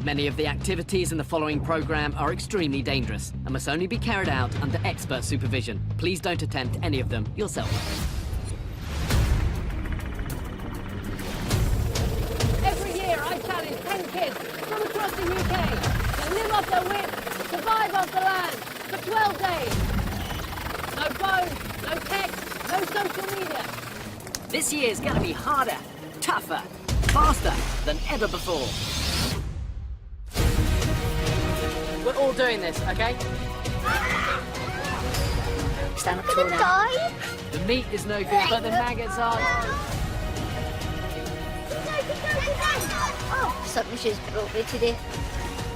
Many of the activities in the following program are extremely dangerous and must only be carried out under expert supervision. Please don't attempt any of them yourself. Every year I challenge 10 kids from across the UK to live off their wits, survive off the land for 12 days. No phone, no text, no social media. This year's going to be harder, tougher, faster than ever before. We're all doing this, okay? Stand up tall now. The meat is no good, but the maggots are. Oh, something's just brought me today.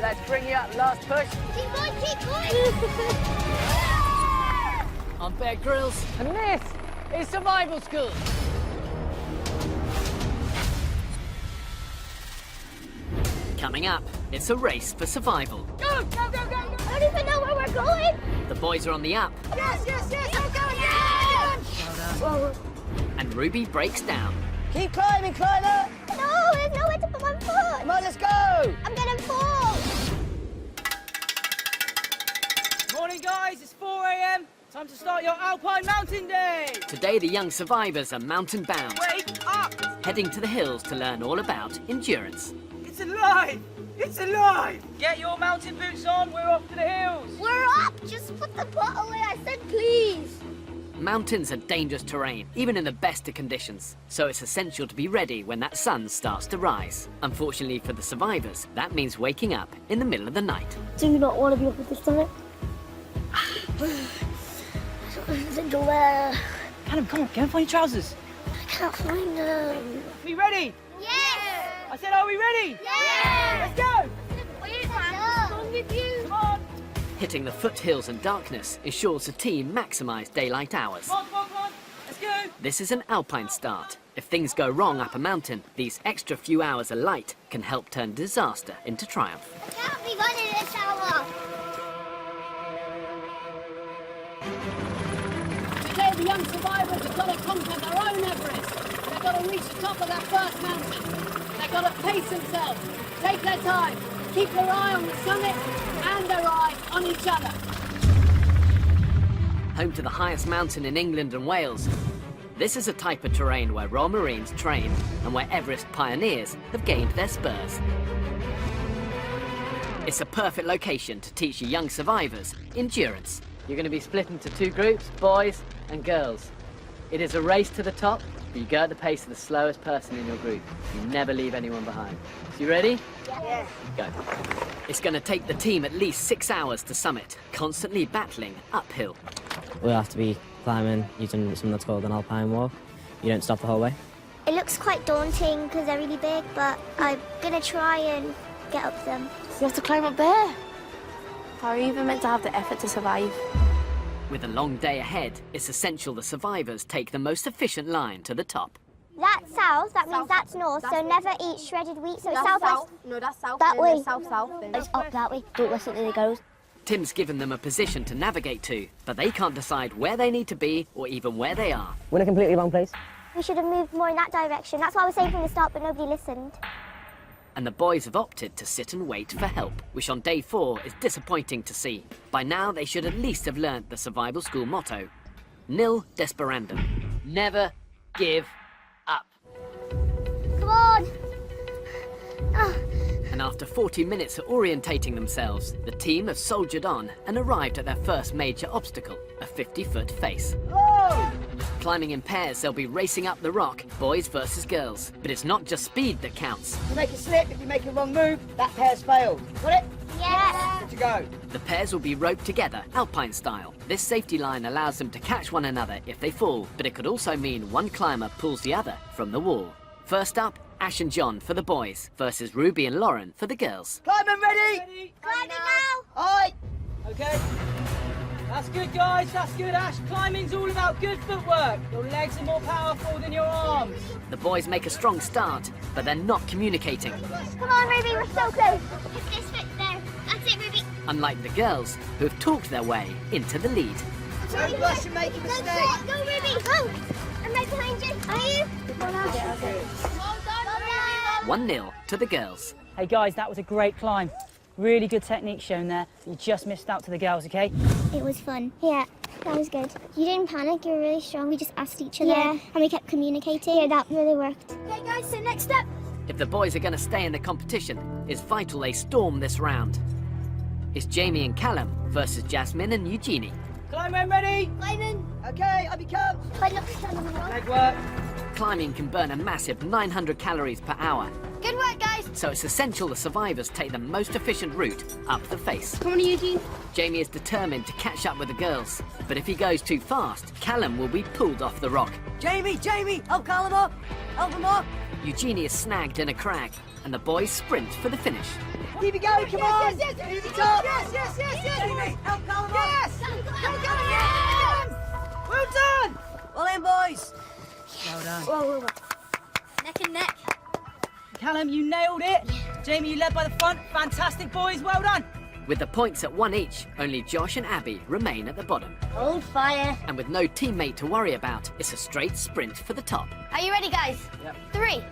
Let's bring you up, last push. Keep going, keep going! On Bear Grylls. And this is Survival School. Coming up, it's a race for survival. Go, go, go, go, go! I don't even know where we're going! The boys are on the up. Yes, yes, yes, I'm going! Yes! Whoa. And Ruby breaks down. Keep climbing, climber! No, there's nowhere to put my foot! Come on, let's go! I'm gonna fall! Morning, guys, it's 4 a.m. Time to start your Alpine Mountain Day! Today, the young survivors are mountain bound, Wake up! heading to the hills to learn all about endurance. It's alive! It's alive! Get your mountain boots on, we're off to the hills! We're up! Just put the butt away, I said please! Mountains are dangerous terrain, even in the best of conditions, so it's essential to be ready when that sun starts to rise. Unfortunately for the survivors, that means waking up in the middle of the night. Do you not want to be up at this time? Underwear. Callum, come on, go and find your trousers. I can't find them. Are we ready? Yes! I said, are we ready? Yes! Let's go! Where's What's wrong with you? Come on! Hitting the foothills and darkness ensures the team maximise daylight hours. Come on, come on, come on! Let's go! This is an alpine start. If things go wrong up a mountain, these extra few hours of light can help turn disaster into triumph. I can't be going in the shower. Today the young survivors have got to conquer their own Everest. They've got to reach the top of that first mountain. They've got to pace themselves, take their time, keep their eye on the summit and their eye on each other. Home to the highest mountain in England and Wales, this is a type of terrain where Royal Marines train and where Everest pioneers have gained their spurs. It's a perfect location to teach your young survivors endurance. You're going to be split into two groups, boys and girls. It is a race to the top, but you go at the pace of the slowest person in your group. You never leave anyone behind. So you ready? Yes. Go. It's going to take the team at least 6 hours to summit, constantly battling uphill. We'll have to be climbing using something that's called an alpine walk. You don't stop the whole way. It looks quite daunting because they're really big, but I'm going to try and get up them. You have to climb up there. How are you even meant to have the effort to survive? With a long day ahead, it's essential the survivors take the most efficient line to the top. That's south, that means that's north, so never eat shredded wheat, so southwest. No, that's south. That way. South. It's up that way, don't listen to the girls. Tim's given them a position to navigate to, but they can't decide where they need to be or even where they are. We're in a completely wrong place. We should have moved more in that direction. That's what I was saying from the start, but nobody listened. And the boys have opted to sit and wait for help, which on day 4 is disappointing to see. By now, they should at least have learnt the survival school motto, nil desperandum. Never give up. Come on! And after 40 minutes of orientating themselves, the team have soldiered on and arrived at their first major obstacle, a 50-foot face. Whoa! Climbing in pairs, they'll be racing up the rock, boys versus girls. But it's not just speed that counts. If you make a slip, if you make a wrong move, that pair's failed. Got it? Yes! Good to go. The pairs will be roped together, alpine style. This safety line allows them to catch one another if they fall, but it could also mean one climber pulls the other from the wall. First up, Ash and John for the boys versus Ruby and Lauren for the girls. Climbing ready? Climbing now! Aye. Okay. That's good, guys. That's good, Ash. Climbing's all about good footwork. Your legs are more powerful than your arms. The boys make a strong start, but they're not communicating. Come on, Ruby, we're so close. It's this foot there. That's it, Ruby. Unlike the girls, who have talked their way into the lead. Don't rush and make a mistake. Go, Ruby, go! I'm right behind you. Are you? Well done. 1-0 to the girls. Hey guys, that was a great climb. Really good technique shown there. You just missed out to the girls, okay? It was fun. Yeah, that was good. You didn't panic, you were really strong. We just asked each other and we kept communicating. Yeah, that really worked. Okay guys, so next step. If the boys are going to stay in the competition, it's vital they storm this round. It's Jamie and Callum versus Jasmine and Eugenie. Climb when ready. Climbing. Okay, up you come. Leg work. Climbing can burn a massive 900 calories per hour, Good work, guys. so it's essential the survivors take the most efficient route up the face. Come on, Eugene. Jamie is determined to catch up with the girls, but if he goes too fast, Callum will be pulled off the rock. Jamie, help Callum up. Help him up. Eugenie is snagged in a crag, and the boys sprint for the finish. Keep it going, come on. Yes. Easy top. Yes. Jamie, help Callum up. Yes. Well done. Well in, boys. Well done. Whoa. Neck and neck. Callum, you nailed it. Jamie, you led by the front. Fantastic, boys. Well done. With the points at 1 each, only Josh and Abby remain at the bottom. Hold fire. And with no teammate to worry about, it's a straight sprint for the top. Are you ready, guys? Yep. 3,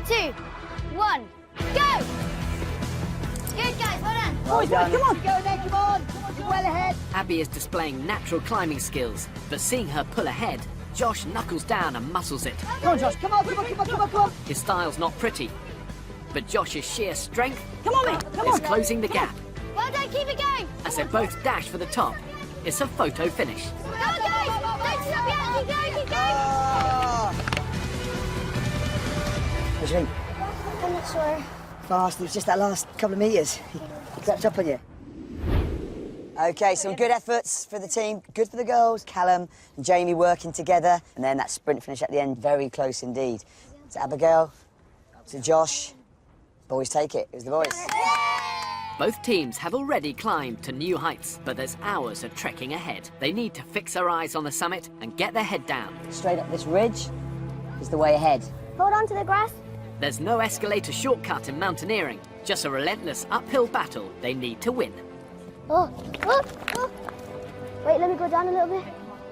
2, 1, go! Good, guys. Well done. Boys, come on. Go then, come on. You're well ahead. Abby is displaying natural climbing skills, but seeing her pull ahead, Josh knuckles down and muscles it. Come on, Josh. Come on. His style's not pretty, but Josh's sheer strength Come on, mate. Come is on. closing the gap. Well done. Keep it going. As they both dash for the top, it's a photo finish. Go, guys. Don't stop yet. Keep going. What do you think? I'm not sure. Fast, it was just that last couple of metres. He crept up on you. OK, some good efforts for the team. Good for the girls. Callum and Jamie working together. And then that sprint finish at the end, very close indeed. To Abigail, to Josh. Boys take it. It was the boys. Both teams have already climbed to new heights, but there's hours of trekking ahead. They need to fix their eyes on the summit and get their head down. Straight up this ridge is the way ahead. Hold on to the grass. There's no escalator shortcut in mountaineering, just a relentless uphill battle they need to win. Oh. Wait, let me go down a little bit.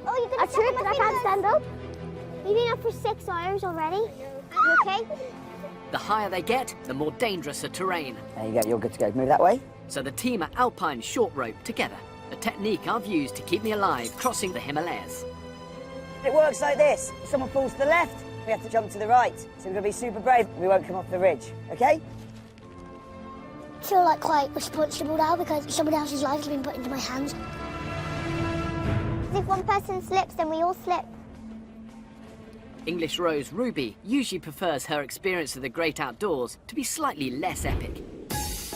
Oh, you're gonna trip and I can't stand up. You've been up for 6 hours already. You okay? The higher they get, the more dangerous the terrain. There you go, you're good to go. Move that way. So the team are alpine short rope together, a technique I've used to keep me alive crossing the Himalayas. It works like this. If someone falls to the left, we have to jump to the right. So we're going to be super brave. We won't come off the ridge, OK? I feel like quite responsible now because someone else's life has been put into my hands. If one person slips, then we all slip. English Rose Ruby usually prefers her experience of the great outdoors to be slightly less epic.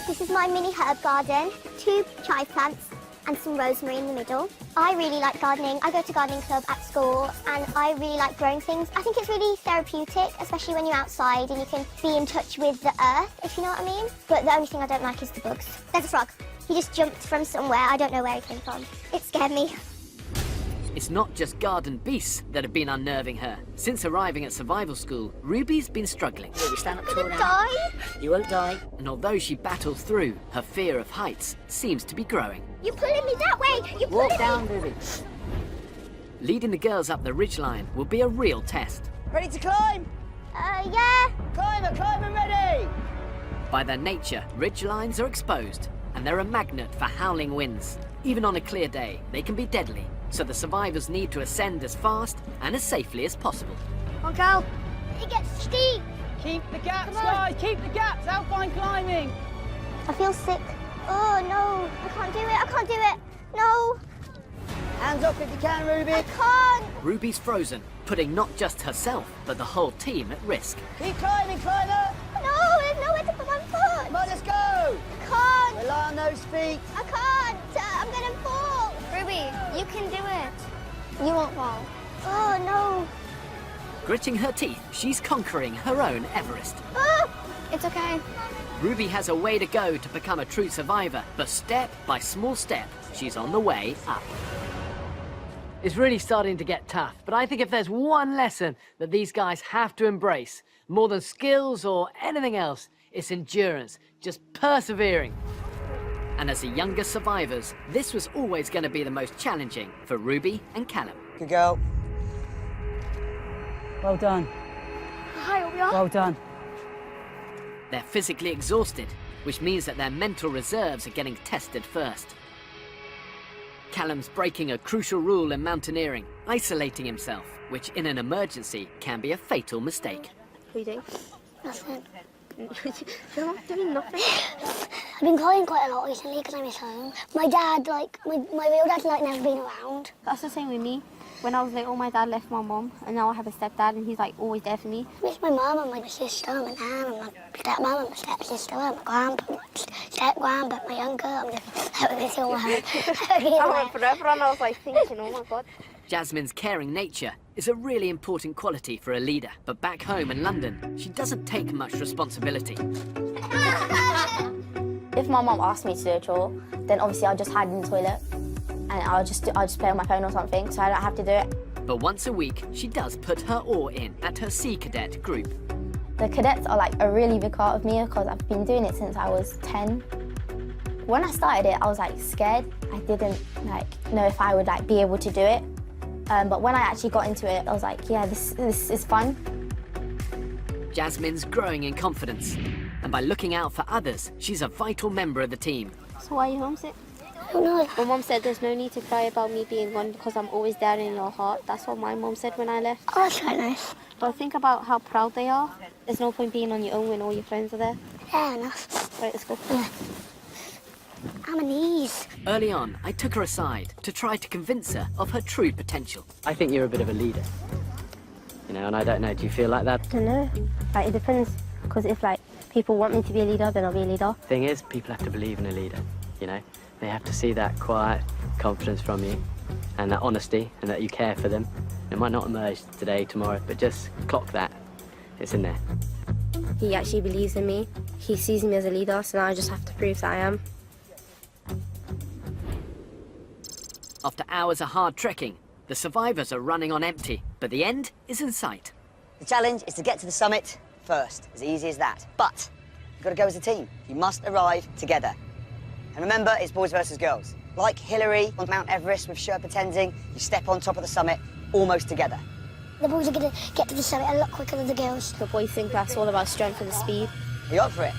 This is my mini herb garden, 2 chive plants and some rosemary in the middle. I really like gardening. I go to gardening club at school and I really like growing things. I think it's really therapeutic, especially when you're outside and you can be in touch with the earth, if you know what I mean. But the only thing I don't like is the bugs. There's a frog. He just jumped from somewhere. I don't know where he came from. It scared me. It's not just garden beasts that have been unnerving her. Since arriving at survival school, Ruby's been struggling. You stand up I'm tall gonna now. die. You won't die. And although she battles through, her fear of heights seems to be growing. You're pulling me that way. You're Walk pulling down, me. Ruby. Leading the girls up the ridgeline will be a real test. Ready to climb? Yeah. Climber, ready! By their nature, ridgelines are exposed, and they're a magnet for howling winds. Even on a clear day, they can be deadly, so the survivors need to ascend as fast and as safely as possible. Come on, girl. It gets steep. Keep the gaps, guys. Keep the gaps. Alpine climbing. I feel sick. Oh, no. I can't do it. No. Hands up if you can, Ruby. I can't. Ruby's frozen, putting not just herself, but the whole team at risk. Keep climbing, climber. No, there's nowhere to put my foot. Come on, let's go. I can't. Rely on those feet. I can't. I'm going to fall. Ruby, you can do it. You won't fall. Oh, no. Gritting her teeth, she's conquering her own Everest. Oh, it's okay. Ruby has a way to go to become a true survivor, but step by small step, she's on the way up. It's really starting to get tough, but I think if there's one lesson that these guys have to embrace, more than skills or anything else, it's endurance, just persevering. And as the younger survivors, this was always going to be the most challenging for Ruby and Callum. Good girl. Well done. Hi, we are. Well done. They're physically exhausted, which means that their mental reserves are getting tested first. Callum's breaking a crucial rule in mountaineering, isolating himself, which in an emergency can be a fatal mistake. What are you doing? Nothing. You're not doing nothing. I've been crying quite a lot recently because I miss home. My dad, like, my real dad's like never been around. That's the same with me. When I was little, my dad left my mum, and now I have a stepdad, and he's like always there for me. I miss my mum and my sister, my nan and my stepmum and my stepsister and my grandpa, my step-grandpa, my younger. I'm just missing all my home. I went forever, and I was like thinking, oh my God. Jasmine's caring nature is a really important quality for a leader, but back home in London, she doesn't take much responsibility. If my mum asked me to do a chore, then obviously I'll just hide in the toilet, and I'll just play on my phone or something, so I don't have to do it. But once a week, she does put her oar in at her Sea Cadet group. The cadets are like a really big part of me because I've been doing it since I was 10. When I started it, I was like scared. I didn't know if I would be able to do it. But when I actually got into it, I was like, yeah, this is fun. Jasmine's growing in confidence, and by looking out for others, she's a vital member of the team. So why are you homesick? I don't know. My mum said there's no need to cry about me being gone because I'm always there in your heart. That's what my mum said when I left. Oh, that's quite nice. But think about how proud they are. There's no point being on your own when all your friends are there. Fair enough. Right, let's go. Yeah. I'm an ease. Early on, I took her aside to try to convince her of her true potential. I think you're a bit of a leader. You know, and I don't know, do you feel like that? I don't know. It depends. Because if people want me to be a leader, then I'll be a leader. Thing is, people have to believe in a leader, you know? They have to see that quiet confidence from you and that honesty and that you care for them. It might not emerge today, tomorrow, but just clock that. It's in there. He actually believes in me. He sees me as a leader, so now I just have to prove that I am. After hours of hard trekking, the survivors are running on empty, but the end is in sight. The challenge is to get to the summit first, as easy as that. But you've got to go as a team. You must arrive together. And remember, it's boys versus girls. Like Hillary on Mount Everest with Sherpa tending, you step on top of the summit almost together. The boys are going to get to the summit a lot quicker than the girls. The boys think that's all about strength and speed. Are you up for it?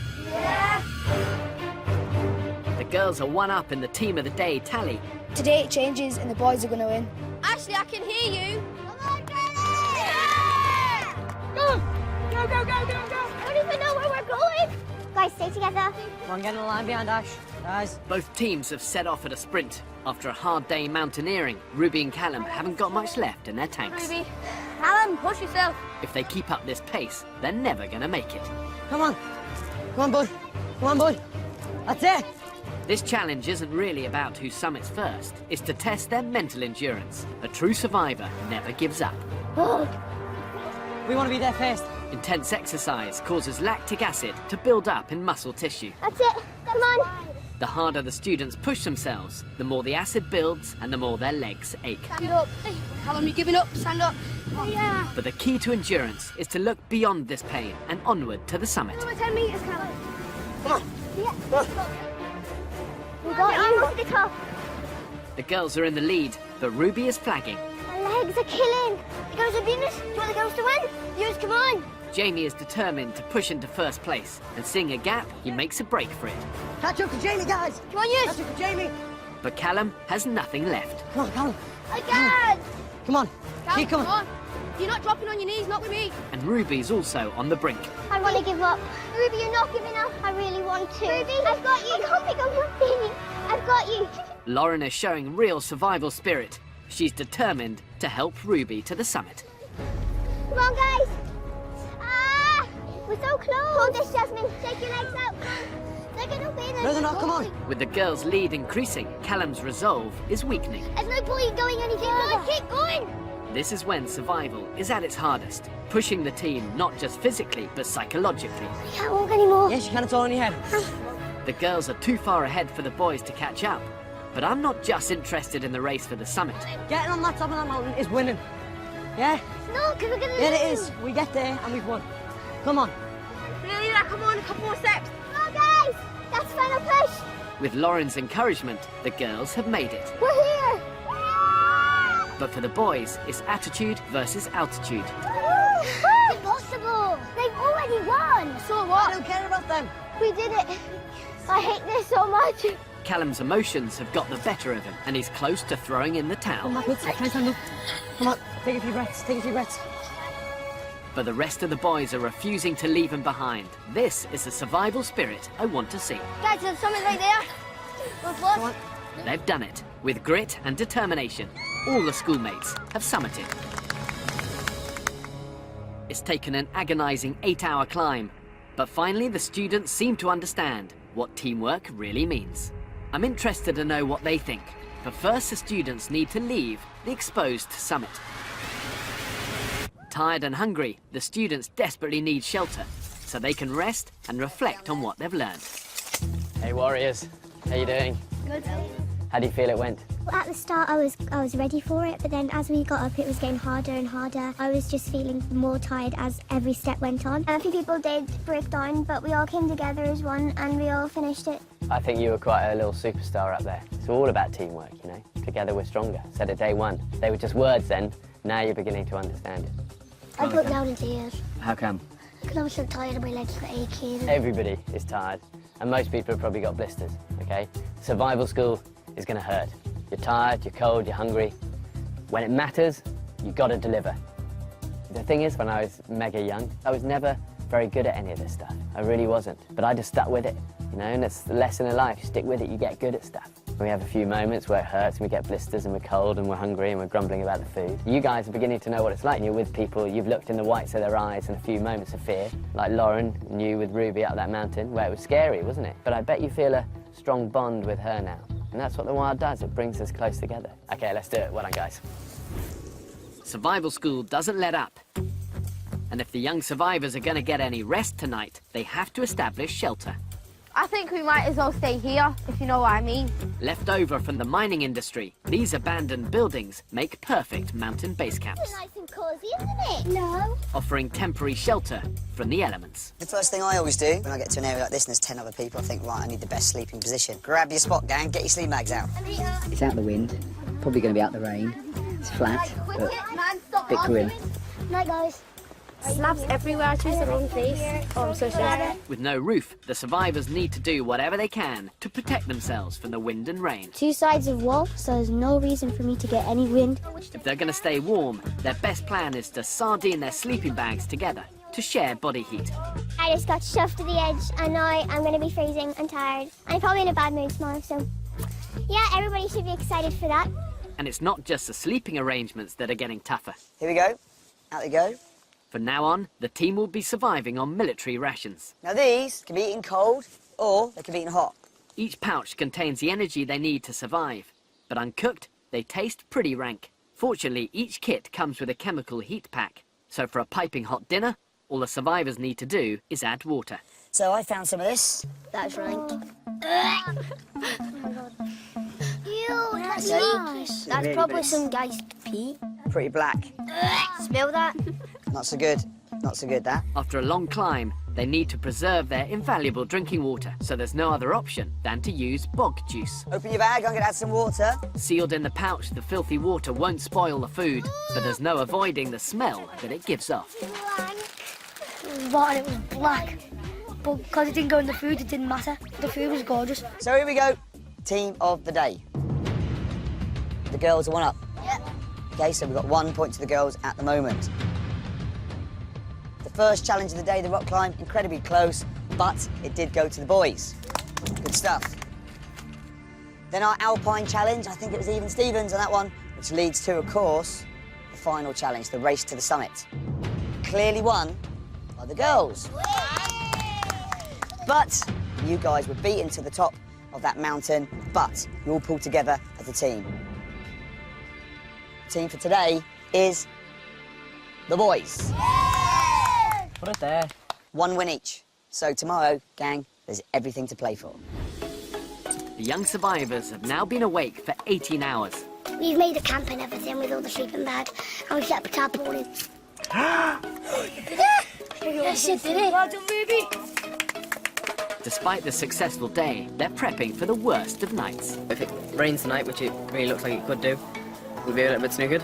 The girls are one up in the Team of the Day tally. Today it changes and the boys are going to win. Ashley, I can hear you. Come on, girls! Go, go, go, go, go! I don't even know where we're going. Guys, stay together. Come on, get in the line behind Ash. Guys. Both teams have set off at a sprint. After a hard day mountaineering, Ruby and Callum haven't got much left in their tanks. Ruby, Callum, push yourself. If they keep up this pace, they're never going to make it. Come on. Come on, bud. Come on, bud. That's it. This challenge isn't really about who summits first. It's to test their mental endurance. A true survivor never gives up. We want to be there first. Intense exercise causes lactic acid to build up in muscle tissue. That's it. Come on. The harder the students push themselves, the more the acid builds and the more their legs ache. Stand up. Callum, you giving up? Stand up. Yeah. But the key to endurance is to look beyond this pain and onward to the summit. 10 metres, Callum. Come on. Yeah. We got you. Almost at the top. The girls are in the lead, but Ruby is flagging. My legs are killing. The girls are Venus. Do you want the girls to win? Yes, come on. Jamie is determined to push into first place, and seeing a gap, he makes a break for it. Catch up to Jamie, guys. Come on, yes. Catch up to Jamie. But Callum has nothing left. Come on, Callum. Again. Come on. Keep coming. Come on. You're not dropping on your knees, not with me. And Ruby's also on the brink. I want to give up. Ruby, you're not giving up. I really want to. Ruby, I've got you. I can't pick up your feet. I've got you. Lauren is showing real survival spirit. She's determined to help Ruby to the summit. Come on, guys. Ah, we're so close. Hold this, Jasmine. Take your legs out. Come on. They're going to win. No, they're not. Come on. With the girls' lead increasing, Callum's resolve is weakening. There's no point in going any further. Keep going. This is when survival is at its hardest, pushing the team not just physically, but psychologically. I can't walk anymore. Yes, you can. It's all in your head. The girls are too far ahead for the boys to catch up. But I'm not just interested in the race for the summit. Getting on that top of that mountain is winning. Yeah? No, because we're going to Yeah, lose. it is. We get there and we've won. Come on. Really, come on, a couple more steps. Come on, guys. That's final push. With Lauren's encouragement, the girls have made it. We're here. But for the boys, it's attitude versus altitude. Impossible. They've already won. won! So what? I don't care about them. We did it! I hate this so much! Callum's emotions have got the better of him, and he's close to throwing in the towel. Come on, take a few breaths, take a few breaths. But the rest of the boys are refusing to leave him behind. This is the survival spirit I want to see. Guys, there's something right there. Go flush. They've done it. With grit and determination, all the schoolmates have summited. It's taken an agonizing 8-hour climb, but finally the students seem to understand what teamwork really means. I'm interested to know what they think, but first the students need to leave the exposed summit. Tired and hungry, the students desperately need shelter, so they can rest and reflect on what they've learned. Hey Warriors, how you doing? Good. How do you feel it went? Well, at the start, I was ready for it, but then as we got up, it was getting harder and harder. I was just feeling more tired as every step went on. And a few people did break down, but we all came together as one, and we all finished it. I think you were quite a little superstar up there. It's all about teamwork, you know. Together we're stronger. Said it day one. They were just words then. Now you're beginning to understand it. I broke down in tears How come? because I was so tired and my legs were aching. Everybody is tired, and most people have probably got blisters, okay? Survival school is going to hurt. You're tired, you're cold, you're hungry. When it matters, you've got to deliver. The thing is, when I was mega young, I was never very good at any of this stuff. I really wasn't, but I just stuck with it, you know, and it's the lesson in life. You stick with it, you get good at stuff. We have a few moments where it hurts and we get blisters and we're cold and we're hungry and we're grumbling about the food. You guys are beginning to know what it's like, and you're with people, you've looked in the whites of their eyes and a few moments of fear, like Lauren knew with Ruby up that mountain, where it was scary, wasn't it? But I bet you feel a strong bond with her now. And that's what the wild does, it brings us close together. Okay, let's do it. Well done, guys. Survival school doesn't let up. And if the young survivors are going to get any rest tonight, they have to establish shelter. I think we might as well stay here, if you know what I mean. Left over from the mining industry, these abandoned buildings make perfect mountain base camps, Nice and cosy, isn't it? No. offering temporary shelter from the elements. The first thing I always do when I get to an area like this and there's 10 other people, I think, right, I need the best sleeping position. Grab your spot, gang, get your sleep bags out. It's out the wind, probably going to be out the rain. It's flat, but a bit grim. Night, guys. Slabs everywhere, I choose the wrong place. Oh, I'm so stressed. With no roof, the survivors need to do whatever they can to protect themselves from the wind and rain. 2 sides of wall, so there's no reason for me to get any wind. If they're going to stay warm, their best plan is to sardine their sleeping bags together to share body heat. I just got shoved to the edge, and now I'm going to be freezing and tired. I'm probably in a bad mood tomorrow, so yeah, everybody should be excited for that. And it's not just the sleeping arrangements that are getting tougher. Here we go, out they go. From now on, the team will be surviving on military rations. Now these can be eaten cold, or they can be eaten hot. Each pouch contains the energy they need to survive, but uncooked, they taste pretty rank. Fortunately, each kit comes with a chemical heat pack, so for a piping hot dinner, all the survivors need to do is add water. So I found some of this. That's rank. Oh my god. Ew, that's nice. That's Really, probably but some guy's pee. Pretty black. Smell that? Not so good. Not so good, that. After a long climb, they need to preserve their invaluable drinking water, so there's no other option than to use bog juice. Open your bag, I'm going to add some water. Sealed in the pouch, the filthy water won't spoil the food, but there's no avoiding the smell that it gives off. But it was black. But because it didn't go in the food, it didn't matter. The food was gorgeous. So here we go. Team of the day. The girls are 1 up. Yep. Okay, so we've got 1 point to the girls at the moment. The first challenge of the day, the rock climb, incredibly close, but it did go to the boys. Good stuff. Then our alpine challenge, I think it was even Stevens on that one, which leads to, of course, the final challenge, the race to the summit. Clearly won by the girls. But you guys were beaten to the top of that mountain, but you all pulled together as a team. The team for today is the boys. Put it there. 1 win each. So tomorrow, gang, there's everything to play for. The young survivors have now been awake for 18 hours. We've made a camp and everything with all the sleeping bags, and we set up a tarpaulin. Yes, you did it. Well done, Ruby. Despite the successful day, they're prepping for the worst of nights. If it rains tonight, which it really looks like it could do, we'll be a little bit snookered.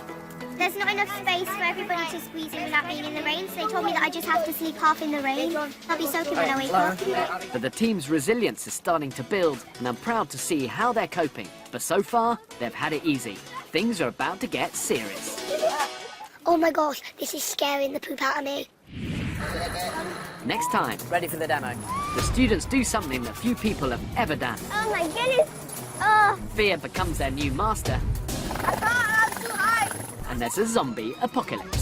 There's not enough space for everybody to squeeze in without being in the rain, so they told me that I just have to sleep half in the rain. I'll be soaking when I wake up. But the team's resilience is starting to build, and I'm proud to see how they're coping. But so far, they've had it easy. Things are about to get serious. Oh my gosh, this is scaring the poop out of me. Next time, Ready for the demo. the students do something that few people have ever done. Oh my goodness! Oh, Fear becomes their new master. I'm too high! And there's a zombie apocalypse.